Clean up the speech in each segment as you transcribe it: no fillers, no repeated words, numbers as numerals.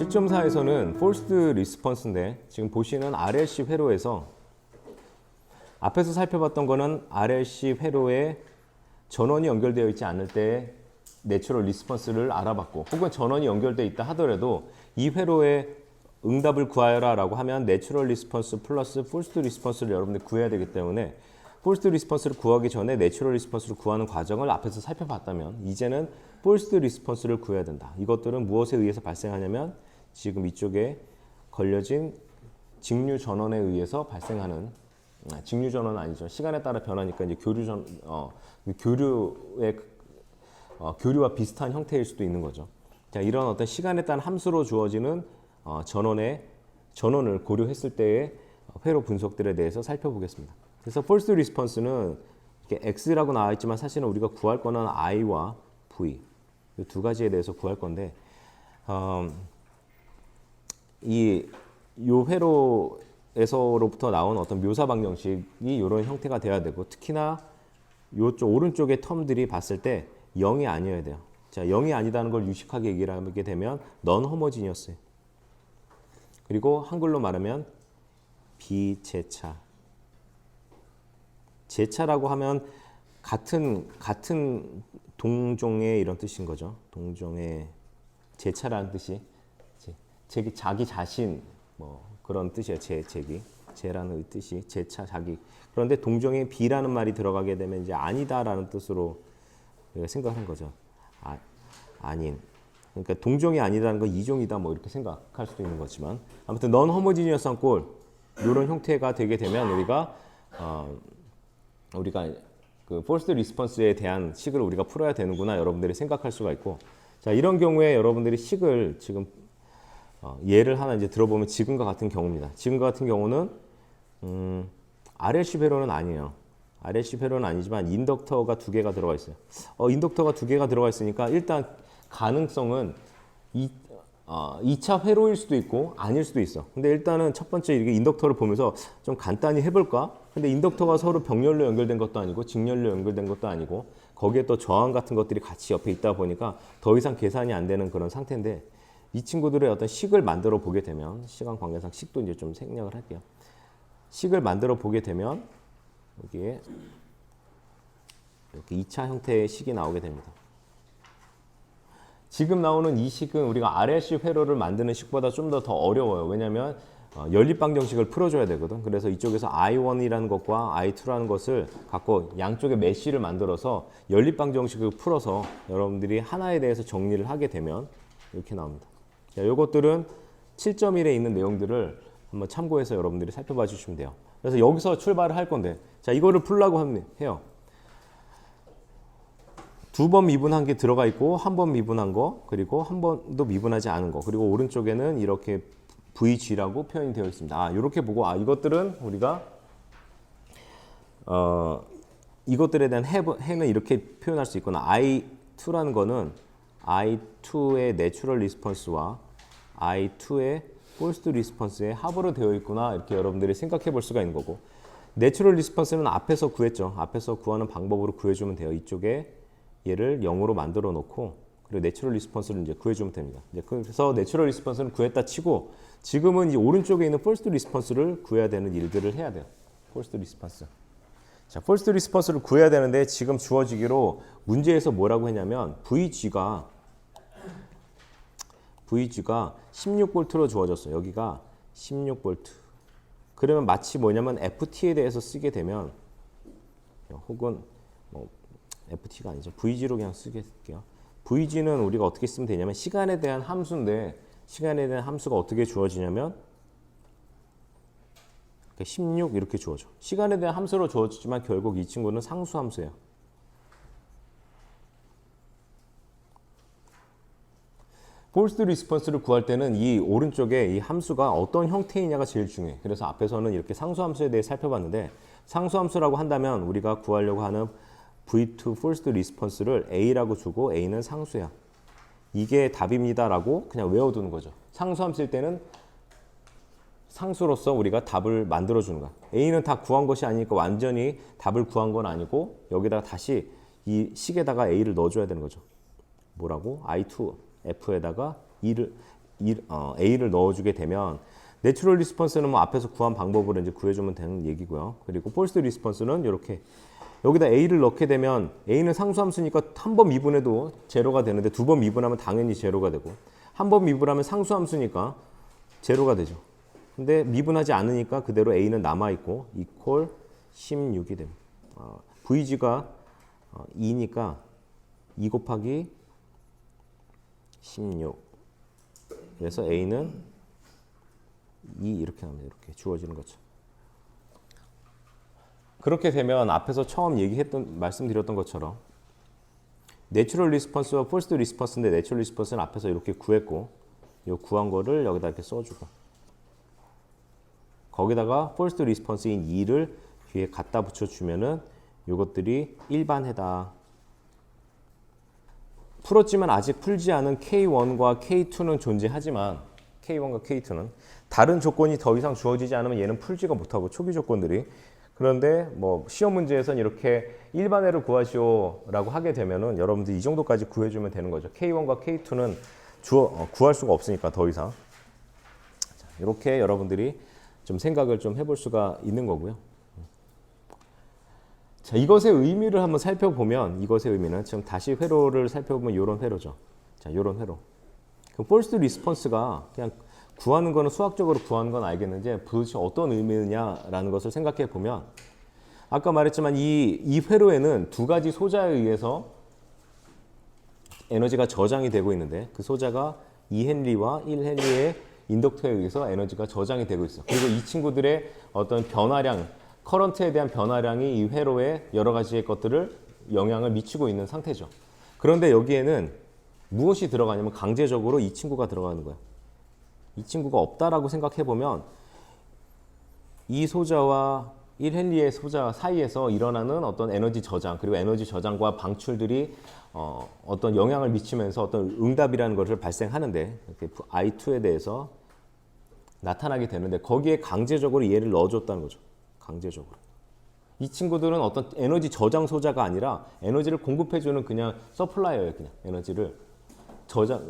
7.4에서는 forced response인데 지금 보시는 RLC 회로에서 앞에서 살펴봤던 거는 RLC 회로에 전원이 연결되어 있지 않을 때 내추럴 리스폰스를 알아봤고, 혹은 전원이 연결되어 있다 하더라도 이 회로에 응답을 구하여라 라고 하면 내추럴 리스폰스 플러스 forced response를 여러분들이 구해야 되기 때문에 forced response를 구하기 전에 내추럴 리스폰스를 구하는 과정을 앞에서 살펴봤다면 이제는 forced response를 구해야 된다. 이것들은 무엇에 의해서 발생하냐면 지금 이쪽에 걸려진 직류 전원에 의해서 발생하는, 직류 전원은 아니죠. 시간에 따라 변하니까 이제 교류와 비슷한 형태일 수도 있는 거죠. 자, 이런 어떤 시간에 따른 함수로 주어지는 전원을 고려했을 때의 회로 분석들에 대해서 살펴보겠습니다. 그래서 forced response는 이렇게 X라고 나와 있지만 사실은 우리가 구할 거는 I와 V 이 두 가지에 대해서 구할 건데, 이 회로에서로부터 나온 어떤 묘사 방정식이 이런 형태가 돼야 되고, 특히나 이쪽 오른쪽의 텀들이 봤을 때 0이 아니어야 돼요. 자, 0이 아니다는 걸 유식하게 얘기를 하게 되면 non homogeneous, 그리고 한글로 말하면 비재차. 재차라고 하면 같은 동종의 이런 뜻인 거죠. 동종의 재차라는 뜻이 자기 자신 뭐 그런 뜻이에요. 재라는 뜻이 재차 자기. 그런데 동종의 비라는 말이 들어가게 되면 이제 아니다라는 뜻으로 우리가 생각한 거죠. 아닌. 그러니까 동종이 아니다는 건 이종이다 뭐 이렇게 생각할 수도 있는 거지만, 아무튼 non homogeneous한 꼴 이런 형태가 되게 되면 우리가 그 forced response에 대한 식을 우리가 풀어야 되는구나 여러분들이 생각할 수가 있고, 자, 이런 경우에 여러분들이 식을 지금 예를 하나 이제 들어보면 지금과 같은 경우입니다. 지금과 같은 경우는 RLC 회로는 아니에요. RLC 회로는 아니지만 인덕터가 두 개가 들어가 있어요. 인덕터가 두 개가 들어가 있으니까 일단 가능성은 2차 회로일 수도 있고 아닐 수도 있어. 근데 일단은 첫 번째 이렇게 인덕터를 보면서 좀 간단히 해볼까? 근데 인덕터가 서로 병렬로 연결된 것도 아니고 직렬로 연결된 것도 아니고 거기에 또 저항 같은 것들이 같이 옆에 있다 보니까 더 이상 계산이 안 되는 그런 상태인데, 이 친구들의 어떤 식을 만들어 보게 되면, 시간 관계상 식도 이제 좀 생략을 할게요. 식을 만들어 보게 되면 여기에 이렇게 2차 형태의 식이 나오게 됩니다. 지금 나오는 이 식은 우리가 RLC 회로를 만드는 식보다 좀 더 어려워요. 왜냐하면 연립방정식을 풀어줘야 되거든. 그래서 이쪽에서 I1이라는 것과 I2라는 것을 갖고 양쪽에 메쉬를 만들어서 연립방정식을 풀어서 여러분들이 하나에 대해서 정리를 하게 되면 이렇게 나옵니다. 자, 이것들은 7.1에 있는 내용들을 한번 참고해서 여러분들이 살펴봐 주시면 돼요. 그래서 여기서 출발을 할 건데, 자, 이거를 풀라고 해요. 두 번 미분한 게 들어가 있고 한 번 미분한 거, 그리고 한 번도 미분하지 않은 거, 그리고 오른쪽에는 이렇게 VG라고 표현이 되어 있습니다. 이렇게 보고 이것들은 우리가 이것들에 대한 해는 이렇게 표현할 수 있거나, I2라는 거는 I2의 내추럴 리스폰스와 I2의 forced response의 합으로 되어 있구나 이렇게 여러분들이 생각해 볼 수가 있는 거고, 내추럴 리스폰스는 앞에서 구했죠. 앞에서 구하는 방법으로 구해주면 돼요. 이쪽에 얘를 0으로 만들어 놓고, 그리고 내추럴 리스폰스를 이제 구해주면 됩니다. 이제 그래서 내추럴 리스폰스는 구했다 치고, 지금은 이 오른쪽에 있는 forced response를 구해야 되는 일들을 해야 돼요. forced response. 자, forced response를 구해야 되는데 지금 주어지기로 문제에서 뭐라고 했냐면 VG가 16V로 주어졌어요. 여기가 16V. 그러면 마치 뭐냐면 FT에 대해서 쓰게 되면, 혹은 FT가 아니죠. VG로 그냥 쓰게요. VG는 우리가 어떻게 쓰면 되냐면 시간에 대한 함수인데, 시간에 대한 함수가 어떻게 주어지냐면 16 이렇게 주어져. 시간에 대한 함수로 주어지지만 결국 이 친구는 상수 함수예요. forced response를 구할 때는 이 오른쪽에 이 함수가 어떤 형태이냐가 제일 중요해. 그래서 앞에서는 이렇게 상수 함수에 대해 살펴봤는데, 상수 함수라고 한다면 우리가 구하려고 하는 V2 forced response를 A라고 주고 A는 상수야. 이게 답입니다라고 그냥 외워두는 거죠. 상수함수일 때는 상수로서 우리가 답을 만들어주는 거야. A는 다 구한 것이 아니니까 완전히 답을 구한 건 아니고 여기다가 다시 이 식에다가 A를 넣어줘야 되는 거죠. 뭐라고? I2F에다가 A를 넣어주게 되면 내추럴 리스폰스는 뭐 앞에서 구한 방법으로 이제 구해주면 되는 얘기고요. 그리고 폴스 리스폰스는 이렇게 여기다 A를 넣게 되면 A는 상수함수니까 한 번 미분해도 제로가 되는데 두 번 미분하면 당연히 제로가 되고 한 번 미분하면 상수함수니까 제로가 되죠. 근데 미분하지 않으니까 그대로 A는 남아있고 이퀄 16이 됩니다. VG가 2니까 2 곱하기 16 그래서 A는 2 이렇게 나옵니다. 이렇게 주어지는 거죠. 그렇게 되면 앞에서 처음 말씀드렸던 것처럼 내추럴 리스폰스와 폴스 리스폰스인데 내추럴 리스폰스는 앞에서 이렇게 구했고 이 구한 거를 여기다 이렇게 써주고 거기다가 폴스 리스폰스인 2를 뒤에 갖다 붙여주면은 이것들이 일반해다. 풀었지만 아직 풀지 않은 K1과 K2는 존재하지만 K1과 K2는 다른 조건이 더 이상 주어지지 않으면 얘는 풀지가 못하고 초기 조건들이 그런데 뭐 시험 문제에서는 이렇게 일반해를 구하시오라고 하게 되면은 여러분들 이 정도까지 구해주면 되는 거죠. K1과 K2는 구할 수가 없으니까 더 이상. 자, 이렇게 여러분들이 좀 생각을 좀 해볼 수가 있는 거고요. 자, 이것의 의미를 한번 살펴보면 이것의 의미는 지금 다시 회로를 살펴보면 이런 회로죠. 자, 이런 회로. 그럼 폴스 리스폰스가 그냥 구하는 거는 수학적으로 구하는 건 알겠는데 도대체 어떤 의미냐라는 것을 생각해 보면 아까 말했지만 이 회로에는 두 가지 소자에 의해서 에너지가 저장이 되고 있는데 그 소자가 2헨리와 1헨리의 인덕터에 의해서 에너지가 저장이 되고 있어. 그리고 이 친구들의 어떤 변화량, 커런트에 대한 변화량이 이 회로에 여러 가지의 것들을 영향을 미치고 있는 상태죠. 그런데 여기에는 무엇이 들어가냐면 강제적으로 이 친구가 들어가는 거야. 이 친구가 없다라고 생각해 보면 이 소자와 1헨리의 소자 사이에서 일어나는 어떤 에너지 저장 그리고 에너지 저장과 방출들이 어떤 영향을 미치면서 어떤 응답이라는 것을 발생하는데 이렇게 I2에 대해서 나타나게 되는데 거기에 강제적으로 얘를 넣어줬다는 거죠. 강제적으로. 이 친구들은 어떤 에너지 저장 소자가 아니라 에너지를 공급해주는 그냥 서플라이어예요. 그냥 에너지를 저장.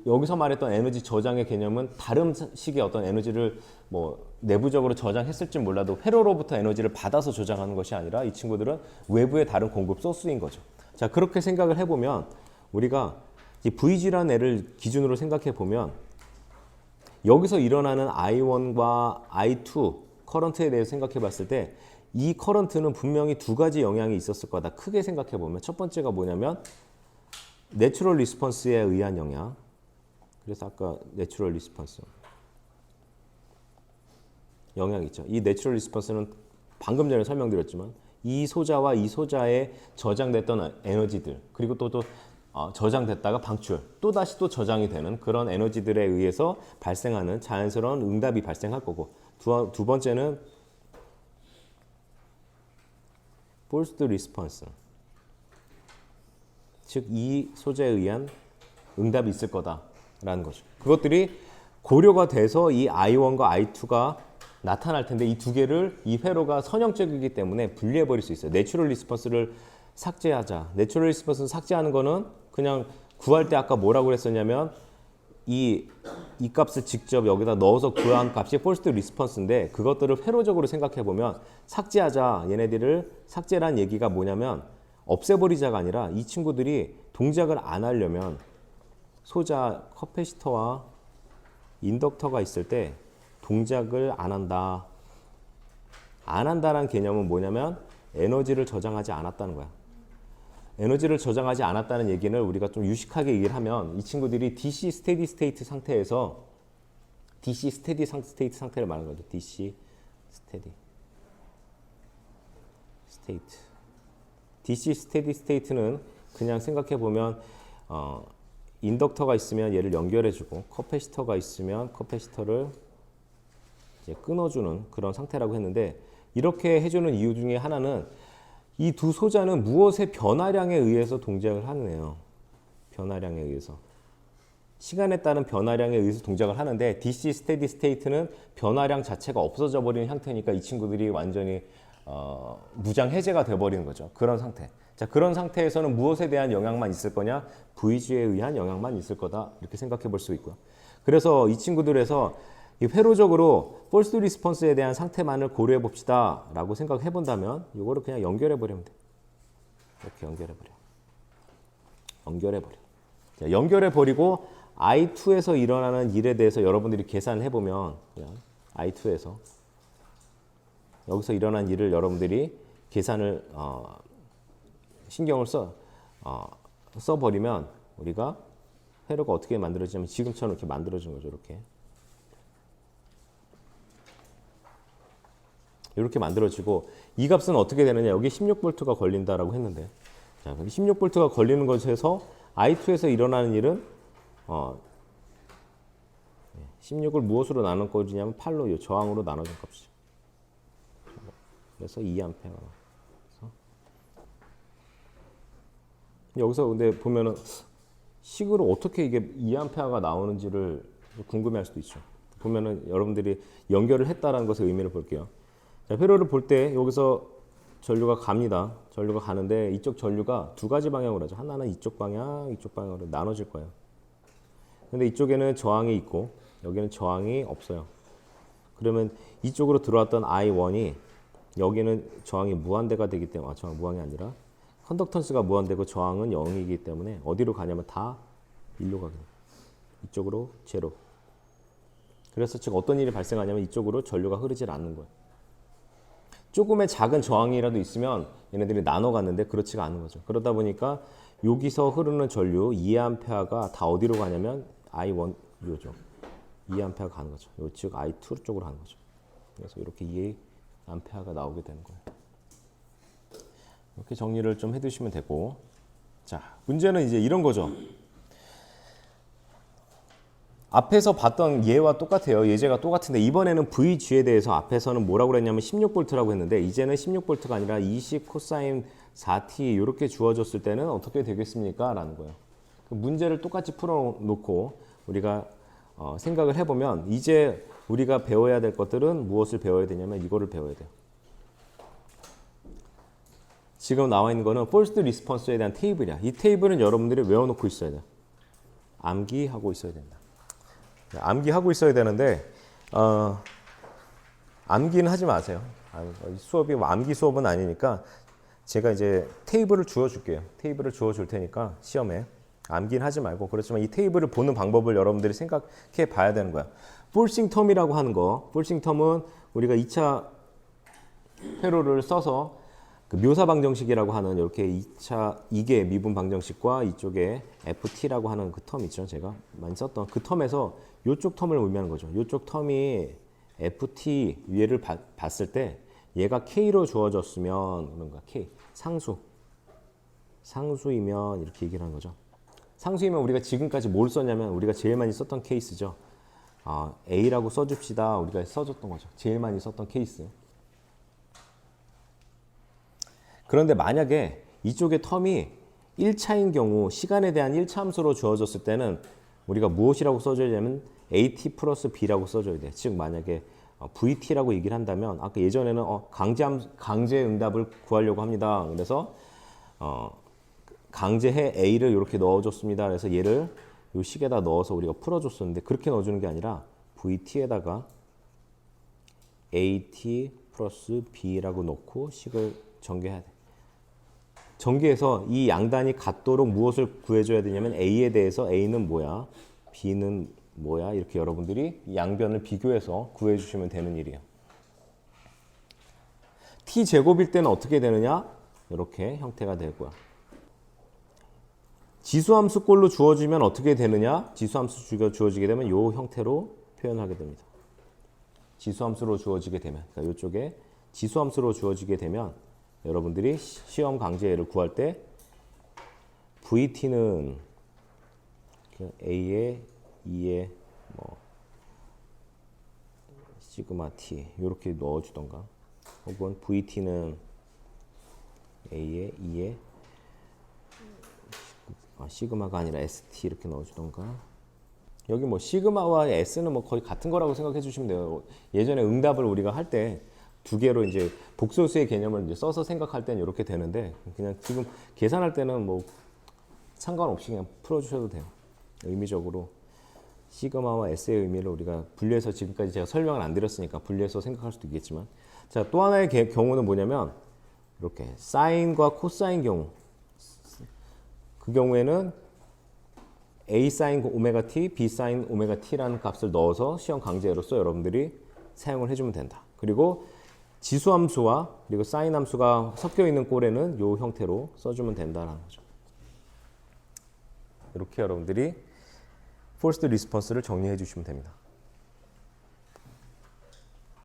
여기서 말했던 에너지 저장의 개념은 다른 식의 어떤 에너지를 뭐 내부적으로 저장했을지 몰라도 회로로부터 에너지를 받아서 저장하는 것이 아니라 이 친구들은 외부의 다른 공급 소스인 거죠. 자, 그렇게 생각을 해보면 우리가 이 VG라는 애를 기준으로 생각해 보면 여기서 일어나는 I1과 I2 커런트에 대해서 생각해 봤을 때 이 커런트는 분명히 두 가지 영향이 있었을 거다. 크게 생각해 보면 첫 번째가 뭐냐면 내추럴 리스폰스에 의한 영향. 그래서 아까 내추럴 리스폰스 영향이 있죠. 이 내추럴 리스폰스는 방금 전에 설명드렸지만 이 소자와 이 소자에 저장됐던 에너지들 그리고 또 저장됐다가 방출 또다시 또 저장이 되는 그런 에너지들에 의해서 발생하는 자연스러운 응답이 발생할 거고 두 번째는 forced response 즉 이 소재에 의한 응답이 있을 거다라는 거죠. 그것들이 고려가 돼서 이 I1과 I2가 나타날 텐데 이 두 개를 이 회로가 선형적이기 때문에 분리해 버릴 수 있어요. 내추럴 리스폰스를 삭제하자. 내추럴 리스폰스를 삭제하는 거는 그냥 구할 때 아까 뭐라고 그랬었냐면 이 값을 직접 여기다 넣어서 구한 값이 forced response인데 그것들을 회로적으로 생각해 보면 삭제하자. 얘네들을 삭제란 얘기가 뭐냐면 없애버리자가 아니라 이 친구들이 동작을 안 하려면 소자 커패시터와 인덕터가 있을 때 동작을 안 한다. 안 한다라는 개념은 뭐냐면 에너지를 저장하지 않았다는 거야. 에너지를 저장하지 않았다는 얘기는 우리가 좀 유식하게 얘기를 하면 이 친구들이 DC 스테디 스테이트 상태에서 DC 스테디 스테이트 상태를 말하는 거죠. DC 스테디 스테이트. DC 스테디 스테이트는 그냥 생각해 보면 인덕터가 있으면 얘를 연결해주고 커패시터가 있으면 커패시터를 이제 끊어주는 그런 상태라고 했는데 이렇게 해주는 이유 중에 하나는 이 두 소자는 무엇의 변화량에 의해서 동작을 하는 애요. 변화량에 의해서. 시간에 따른 변화량에 의해서 동작을 하는데 DC 스테디 스테이트는 변화량 자체가 없어져 버리는 형태니까 이 친구들이 완전히 무장 해제가 돼버리는 거죠. 그런 상태. 자, 그런 상태에서는 무엇에 대한 영향만 있을 거냐? VG에 의한 영향만 있을 거다. 이렇게 생각해 볼 수 있고요. 그래서 이 친구들에서 이 회로적으로 false response에 대한 상태만을 고려해 봅시다 라고 생각해 본다면 이거를 그냥 연결해 버리면 돼. 이렇게 연결해 버려. 연결해 버려. 자, 연결해 버리고 I2에서 일어나는 일에 대해서 여러분들이 계산을 해보면 그냥 I2에서 여기서 일어난 일을 여러분들이 계산을 신경을 써버리면 우리가 회로가 어떻게 만들어지냐면 지금처럼 이렇게 만들어지는 거죠. 이렇게 만들어지고 이 값은 어떻게 되느냐. 여기 16V가 걸린다라고 했는데 자, 16V가 걸리는 것에서 I2에서 일어나는 일은 16을 무엇으로 나눌 거냐면 8로 이 저항으로 나눠준 값이죠. 그래서 2A가 나와서 여기서 근데 보면은 식으로 어떻게 이게 2A가 나오는지를 궁금해할 수도 있죠. 보면은 여러분들이 연결을 했다라는 것의 의미를 볼게요. 자, 회로를 볼 때 여기서 전류가 갑니다. 전류가 가는데 이쪽 전류가 두 가지 방향으로 하죠. 하나는 이쪽 방향으로 나눠질 거예요. 근데 이쪽에는 저항이 있고 여기는 저항이 없어요. 그러면 이쪽으로 들어왔던 I1이 여기는 저항이 무한대가 되기 때문에 저항 무한이 아니라 컨덕턴스가 무한대고 저항은 0이기 때문에 어디로 가냐면 다 1로 가게 돼요. 이쪽으로 제로. 그래서 즉 어떤 일이 발생하냐면 이쪽으로 전류가 흐르질 않는 거예요. 조금의 작은 저항이라도 있으면 얘네들이 나눠 갔는데 그렇지가 않은 거죠. 그러다 보니까 여기서 흐르는 전류 2A가 다 어디로 가냐면 I1 요죠. 2A가 가는 거죠. 즉 I2 쪽으로 가는 거죠. 그래서 이렇게 2A가 나오게 되는 거예요. 이렇게 정리를 좀 해두시면 되고, 자 문제는 이제 이런 거죠. 앞에서 봤던 예와 똑같아요. 예제가 똑같은데 이번에는 VG에 대해서 앞에서는 뭐라고 그랬냐면 16V라고 했는데 이제는 16V가 아니라 20 코사인 4t 이렇게 주어졌을 때는 어떻게 되겠습니까? 라는 거예요. 그 문제를 똑같이 풀어놓고 우리가 생각을 해보면 이제 우리가 배워야 될 것들은 무엇을 배워야 되냐면 이거를 배워야 돼요. 지금 나와 있는 거는 false response에 대한 테이블이야. 이 테이블은 여러분들이 외워놓고 있어야 돼요. 암기하고 있어야 된다. 암기하고 있어야 되는데 암기는 하지 마세요. 수업이 암기 수업은 아니니까 제가 이제 테이블을 주어줄게요. 테이블을 주어줄 테니까 시험에 암기는 하지 말고 그렇지만 이 테이블을 보는 방법을 여러분들이 생각해 봐야 되는 거야. 폴싱 텀이라고 하는 거. 폴싱 텀은 우리가 2차 회로를 써서 그 묘사 방정식이라고 하는 이렇게 2개 미분 방정식과 이쪽에 FT라고 하는 그 텀 있죠. 제가 많이 썼던 그 텀에서 이쪽 텀을 의미하는 거죠. 이쪽 텀이 FT 얘를 봤을 때 얘가 K로 주어졌으면 그런가 K 상수이면 이렇게 얘기를 하는 거죠. 상수이면 우리가 지금까지 뭘 썼냐면 우리가 제일 많이 썼던 케이스죠. A라고 써줍시다. 우리가 써줬던 거죠. 제일 많이 썼던 케이스. 그런데 만약에 이쪽의 텀이 1차인 경우 시간에 대한 1차 함수로 주어졌을 때는 우리가 무엇이라고 써줘야 되냐면 AT 플러스 B라고 써줘야 돼. 즉 만약에 VT라고 얘기를 한다면 아까 예전에는 강제 응답을 구하려고 합니다. 그래서 강제해 A를 이렇게 넣어줬습니다. 그래서 얘를 이 식에다 넣어서 우리가 풀어줬었는데 그렇게 넣어주는 게 아니라 VT에다가 AT 플러스 B라고 놓고 식을 전개해야 돼. 전개해서 이 양단이 같도록 무엇을 구해줘야 되냐면 A에 대해서 A는 뭐야, B는 뭐야 이렇게 여러분들이 양변을 비교해서 구해주시면 되는 일이에요. T제곱일 때는 어떻게 되느냐? 이렇게 형태가 되고요. 지수함수꼴로 주어지면 어떻게 되느냐? 지수함수 주어지게 되면 이 형태로 표현하게 됩니다. 지수함수로 주어지게 되면 그러니까 이쪽에 지수함수로 주어지게 되면 여러분들이 시험 강제를 구할 때 VT는 A에 2에 뭐 시그마 T 이렇게 넣어주던가 혹은 VT는 A에 2에 시그마가 아니라 ST 이렇게 넣어주던가 여기 뭐 시그마와 S는 뭐 거의 같은 거라고 생각해 주시면 돼요. 예전에 응답을 우리가 할 때 두 개로 이제 복소수의 개념을 이제 써서 생각할 때는 이렇게 되는데 그냥 지금 계산할 때는 뭐 상관없이 그냥 풀어주셔도 돼요. 의미적으로 시그마와 S의 의미를 우리가 분리해서 지금까지 제가 설명을 안 드렸으니까 분리해서 생각할 수도 있겠지만 자, 또 하나의 경우는 뭐냐면 이렇게 사인과 코사인 경우 그 경우에는 A 사인 오메가 t, B 사인 오메가 t라는 값을 넣어서 시험 강제로서 여러분들이 사용을 해주면 된다. 그리고 지수함수와 그리고 사인 함수가 섞여 있는 꼴에는 이 형태로 써주면 된다는 거죠. 이렇게 여러분들이 포스트 리스폰스를 정리해 주시면 됩니다.